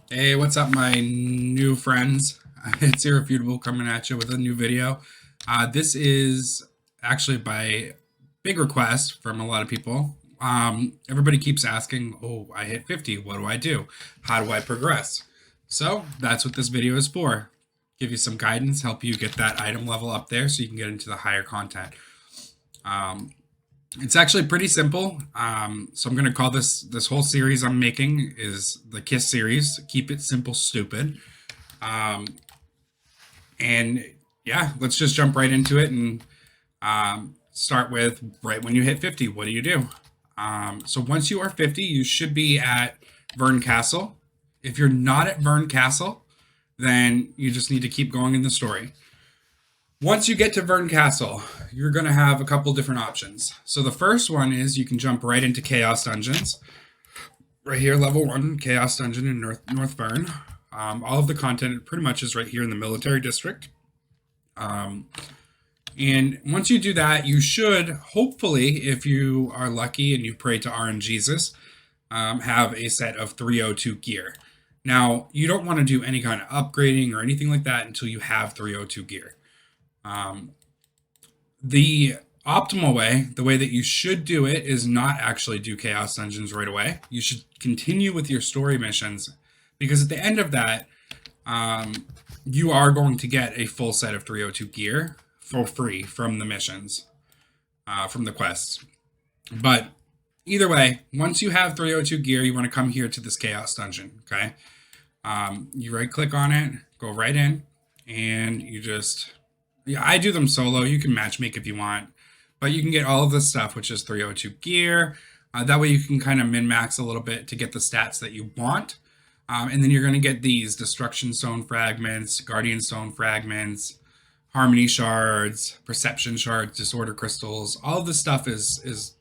Hey, what's up, my new friends? It's Irrefutable coming at you with a new video. This is actually by big request from a lot of people. Everybody keeps asking, oh, I hit 50. What do I do? How do I progress? So that's what this video is for. Give you some guidance, help you get that item level up there so you can get into the higher content. Um, it's actually pretty simple. So I'm going to call this whole series I'm making is the KISS series. Keep it simple, stupid. Um, and yeah, let's just jump right into it and start with right when you hit 50. What do you do? So once you are 50, you should be at Vern Castle. If you're not at Vern Castle, then you just need to keep going in the story. Once you get to Vern Castle, you're going to have a couple different options. So the first one is you can jump right into Chaos Dungeons. Right here, level 1, Chaos Dungeon in North Vern. All of the content pretty much is right here in the military district. And once you do that, you should, hopefully, if you are lucky and you pray to RNGesus, have a set of 302 gear. Now, you don't want to do any kind of upgrading or anything like that until you have 302 gear. The optimal way, the way that you should do it, is not actually do Chaos Dungeons right away. You should continue with your story missions, because at the end of that, you are going to get a full set of 302 gear for free from the missions, from the quests. But either way, once you have 302 gear, you want to come here to this Chaos Dungeon, okay? You right click on it, go right in, and you just... Yeah, I do them solo. You can matchmake if you want, but you can get all of this stuff, which is 302 gear. That way you can kind of min-max a little bit to get the stats that you want. And then you're going to get these Destruction Stone Fragments, Guardian Stone Fragments, Harmony Shards, Perception Shards, Disorder Crystals. All of this stuff is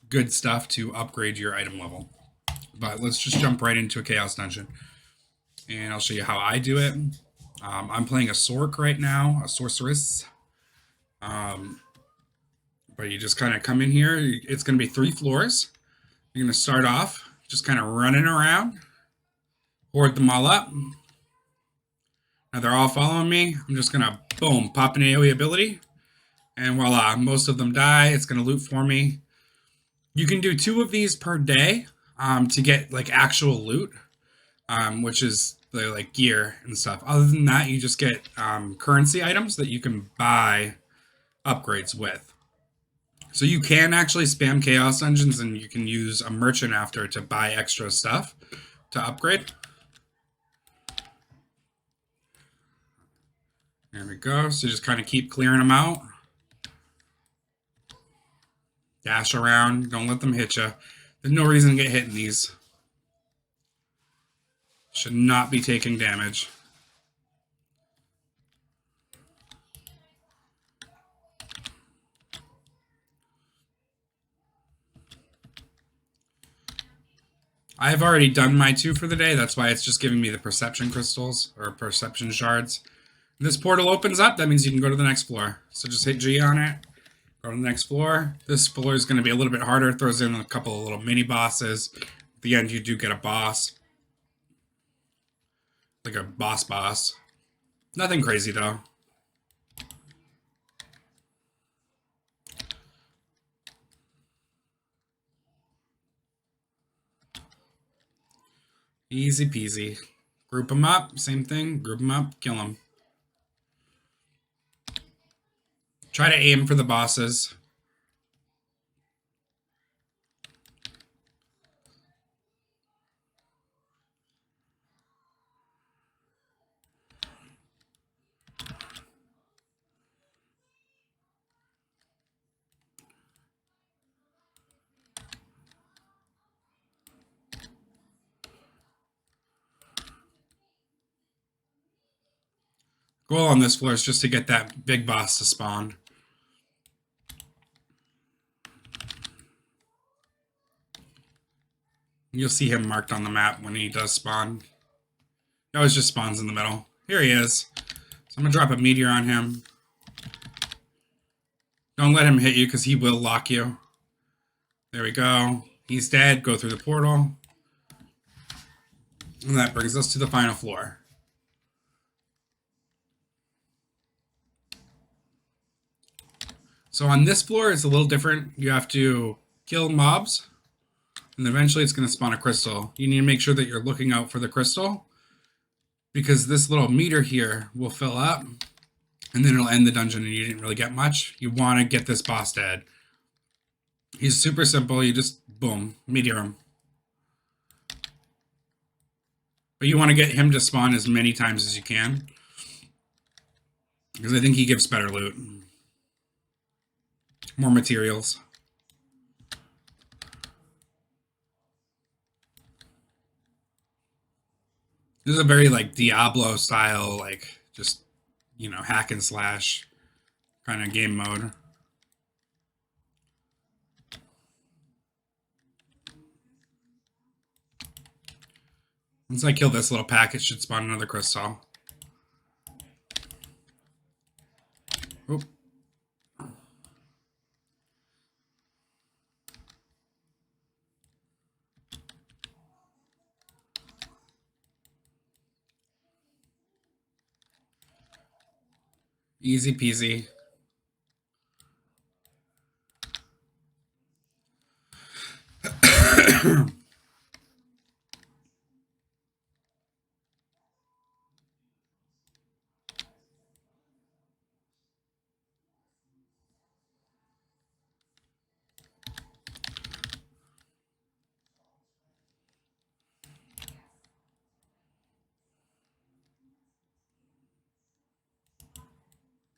good stuff to upgrade your item level. But let's just jump right into a Chaos Dungeon. And I'll show you how I do it. I'm playing a Sork right now, a Sorceress. But you just kind of come in here. It's going to be 3 floors. You're going to start off just kind of running around, hoard them all up. Now they're all following me. I'm just going to, boom, pop an AoE ability. And voila, most of them die. It's going to loot for me. You can do 2 of these per day to get like actual loot, which is the like gear and stuff. Other than that, you just get currency items that you can buy upgrades with. So you can actually spam Chaos Dungeons and you can use a merchant after to buy extra stuff to upgrade. There we go. So just kind of keep clearing them out. Dash around. Don't let them hit you. There's no reason to get hit in these. Should not be taking damage. I have already done my 2 for the day. That's why it's just giving me the perception crystals or perception shards. This portal opens up. That means you can go to the next floor. So just hit G on it. Go to the next floor. This floor is going to be a little bit harder. It throws in a couple of little mini bosses. At the end, you do get a boss. Like a boss. Nothing crazy, though. Easy peasy. Group them up. Same thing. Group them up. Kill them. Try to aim for the bosses. Goal on this floor is just to get that big boss to spawn. You'll see him marked on the map when he does spawn. He always just spawns in the middle. Here he is. So I'm going to drop a meteor on him. Don't let him hit you because he will lock you. There we go. He's dead. Go through the portal. And that brings us to the final floor. So on this floor, it's a little different. You have to kill mobs, and eventually it's going to spawn a crystal. You need to make sure that you're looking out for the crystal, because this little meter here will fill up, and then it'll end the dungeon and you didn't really get much. You want to get this boss dead. He's super simple. You just, boom, meteor him. But you want to get him to spawn as many times as you can, because I think he gives better loot. More materials. This is a very like Diablo style, like just, you know, hack and slash kind of game mode. Once I kill this little pack, it should spawn another crystal. Oop. Easy peasy.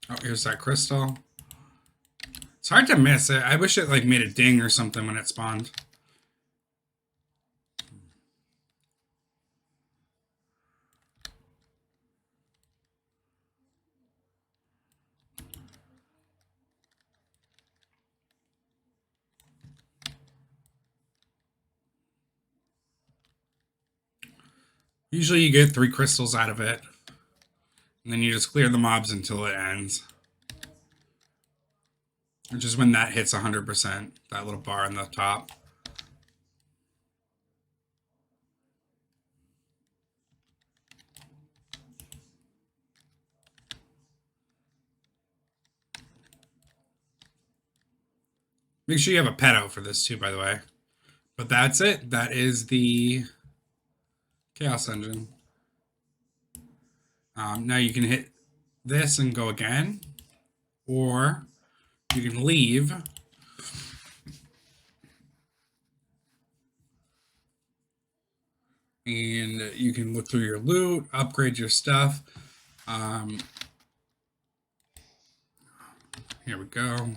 Oh, here's that crystal. It's hard to miss it. I wish it like made a ding or something when it spawned. Usually you get 3 crystals out of it, and then you just clear the mobs until it ends. Which is when that hits 100%, that little bar on the top. Make sure you have a pet out for this too, by the way. But that's it. That is the Chaos Engine. Now you can hit this and go again, or you can leave and you can look through your loot, upgrade your stuff. Here we go.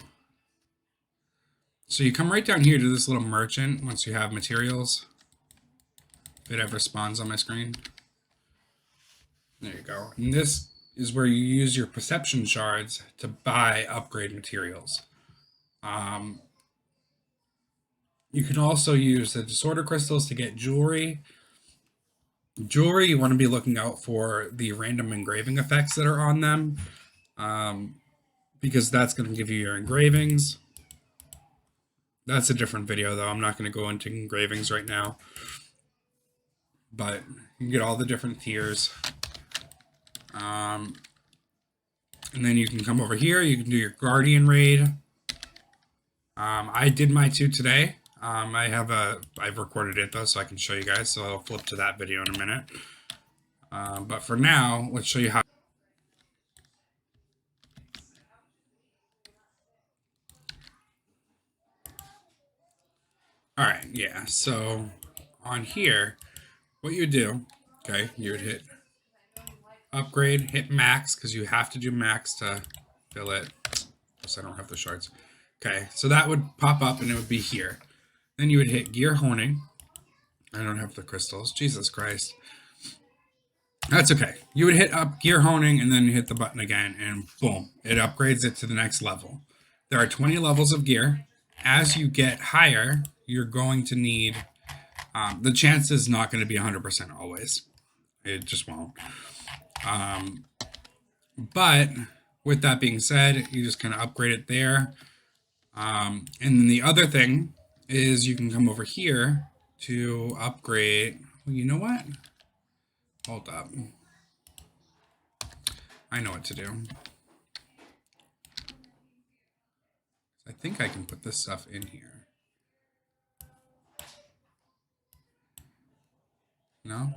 So you come right down here to this little merchant once you have materials. If it ever spawns on my screen. There you go. And this is where you use your perception shards to buy upgrade materials. You can also use the disorder crystals to get jewelry. Jewelry, you want to be looking out for the random engraving effects that are on them, because that's going to give you your engravings. That's a different video, though. I'm not going to go into engravings right now. But you can get all the different tiers. And then you can come over here. You can do your Guardian raid. I did my 2 today. I've recorded it, though, so I can show you guys. So I'll flip to that video in a minute. But for now, let's show you how. All right, yeah. So on here, what you do, okay, you would hit upgrade, hit max, because you have to do max to fill it. Because I don't have the shards. Okay, so that would pop up and it would be here. Then you would hit gear honing. I don't have the crystals. Jesus Christ. That's okay. You would hit up gear honing and then hit the button again and boom, it upgrades it to the next level. There are 20 levels of gear. As you get higher, you're going to need, the chance is not going to be 100% always. It just won't. But with that being said, you just kind of upgrade it there. And then the other thing is you can come over here to upgrade. Well, you know what? Hold up. I know what to do. I think I can put this stuff in here. No?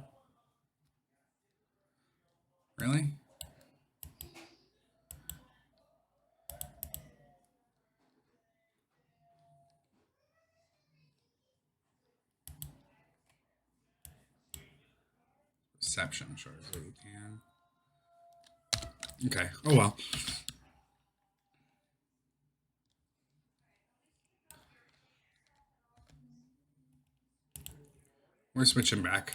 Really? Reception, sure, so you can. Okay, oh well. We're switching back.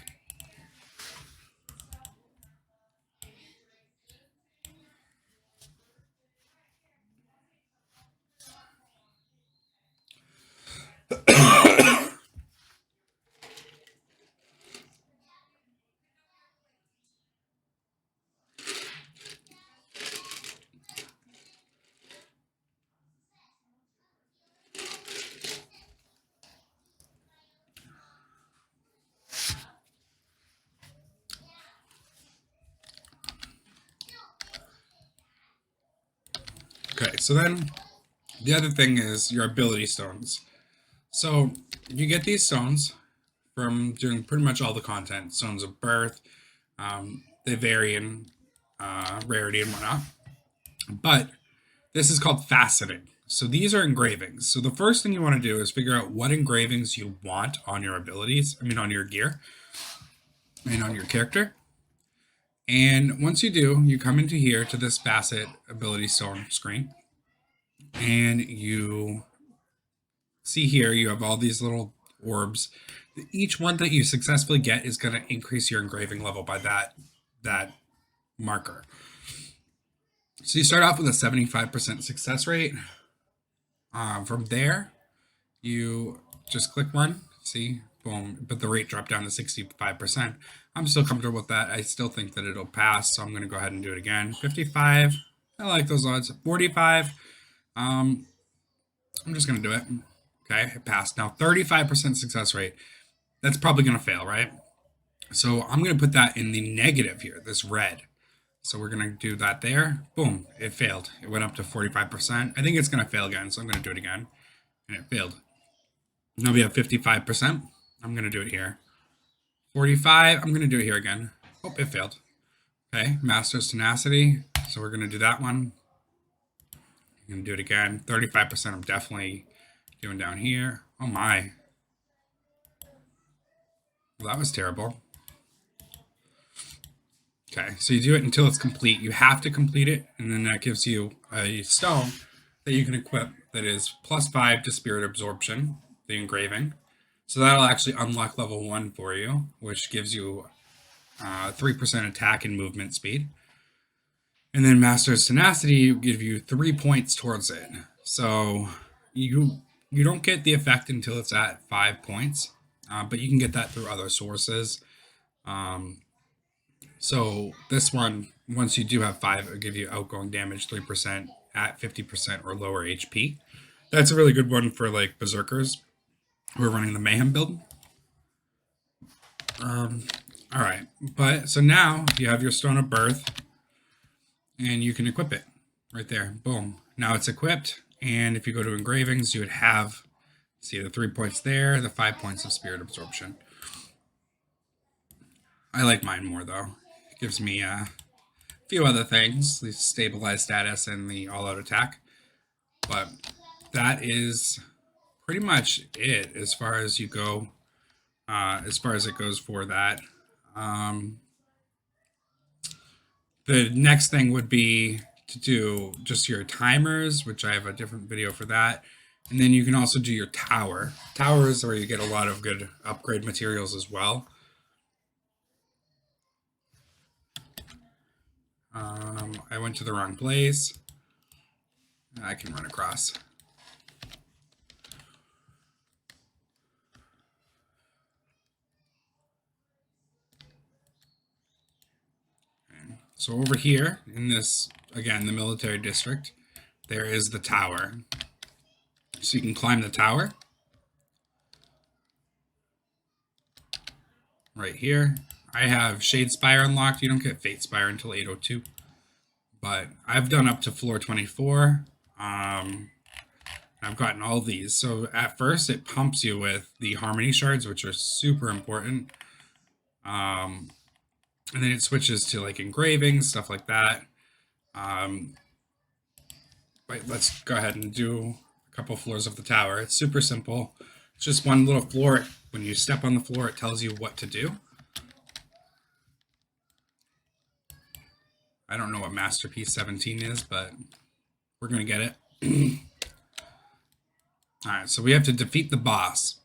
Okay, so then the other thing is your ability stones. So you get these stones from doing pretty much all the content. Stones of birth, they vary in rarity and whatnot. But this is called faceting. So these are engravings. So the first thing you want to do is figure out what engravings you want on your abilities. I mean, on your gear and on your character. And once you do, you come into here to this facet ability stone screen. And you see here, you have all these little orbs. Each one that you successfully get is going to increase your engraving level by that marker. So you start off with a 75% success rate. From there, you just click one, see, boom, but the rate dropped down to 65%. I'm still comfortable with that. I still think that it'll pass, so I'm going to go ahead and do it again. 55, I like those odds. 45, I'm just going to do it. Okay, it passed. Now 35% success rate. That's probably going to fail, right? So I'm going to put that in the negative here, this red. So we're going to do that there. Boom, it failed. It went up to 45%. I think it's going to fail again, so I'm going to do it again. And it failed. Now we have 55%. I'm going to do it here. 45, I'm going to do it here again. Oh, it failed. Okay, Master's Tenacity. So we're going to do that one. I'm going to do it again. 35% I'm definitely doing down here. Oh my. Well, that was terrible. Okay, so you do it until it's complete. You have to complete it, and then that gives you a stone that you can equip that is +5 to Spirit Absorption, the engraving. So that'll actually unlock level 1 for you, which gives you 3% attack and movement speed. And then Master's Tenacity will give you 3 points towards it. So you don't get the effect until it's at 5 points, but you can get that through other sources. So this one, once you do have 5, it'll give you outgoing damage 3% at 50% or lower HP. That's a really good one for like berserkers who are running the mayhem build. All right, but so now you have your Stone of Birth, and you can equip it right there. Boom. Now it's equipped, and if you go to engravings, you would have, see the 3 points there, the 5 points of Spirit Absorption. I like mine more though. It gives me a few other things, the stabilized status and the all-out attack. But that is pretty much it as far as you go, as far as it goes for that. The next thing would be to do just your timers, which I have a different video for that. And then you can also do your tower. Towers where you get a lot of good upgrade materials as well. I went to the wrong place. I can run across. Okay. So over here in this, again, the military district, there is the tower. So you can climb the tower. Right here. I have Shade Spire unlocked. You don't get Fate Spire until 802. But I've done up to floor 24. I've gotten all these. So at first it pumps you with the Harmony Shards, which are super important. And then it switches to like engravings, stuff like that. Wait, let's go ahead and do a couple floors of the tower. It's super simple. It's just one little floor. When you step on the floor, it tells you what to do. I don't know what Masterpiece 17 is, but we're going to get it. All right, so we have to defeat the boss.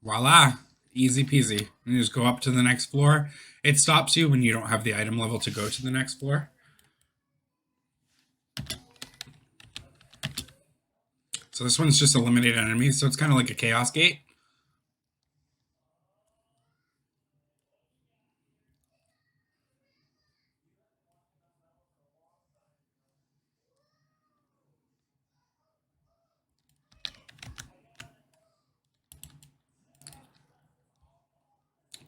Voila, easy peasy. And you just go up to the next floor. It stops you when you don't have the item level to go to the next floor. So this one's just eliminate enemies, so it's kind of like a chaos gate.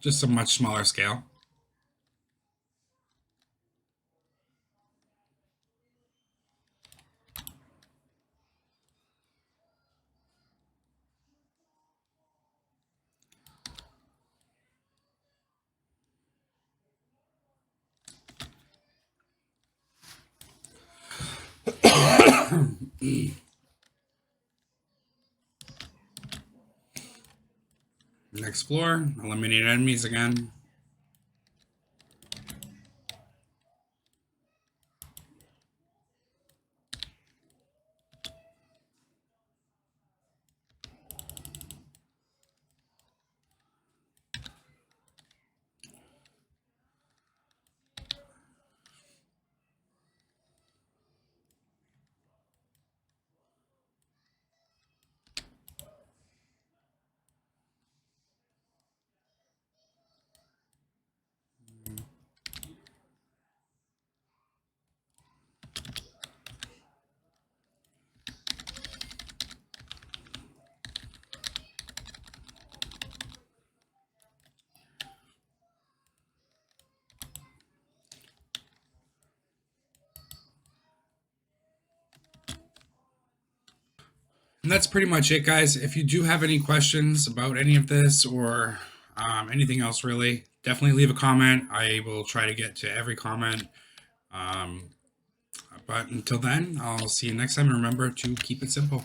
Just a much smaller scale. Next floor, eliminate enemies again. And that's pretty much it, guys. If you do have any questions about any of this or anything else, really, definitely leave a comment. I will try to get to every comment. But until then, I'll see you next time. And remember to keep it simple.